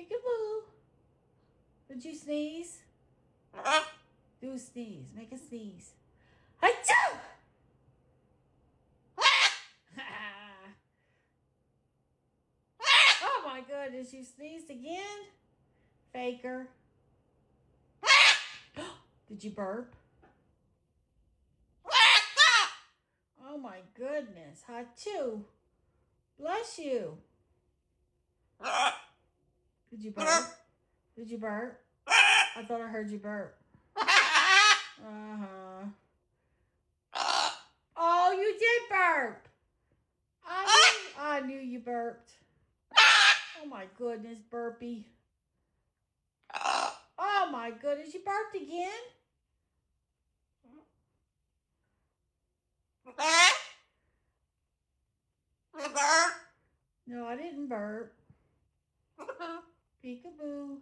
Peekaboo. Did you sneeze? Do a sneeze. Make a sneeze. Achoo! Oh my goodness, you sneezed again? Faker. Did you burp? Oh my goodness. Achoo. Bless you. Did you burp? Did you burp? I thought I heard you burp. Uh-huh. Oh, you did burp. I knew you burped. Oh my goodness, burpee. Oh my goodness, you burped again? No, I didn't burp. Peekaboo.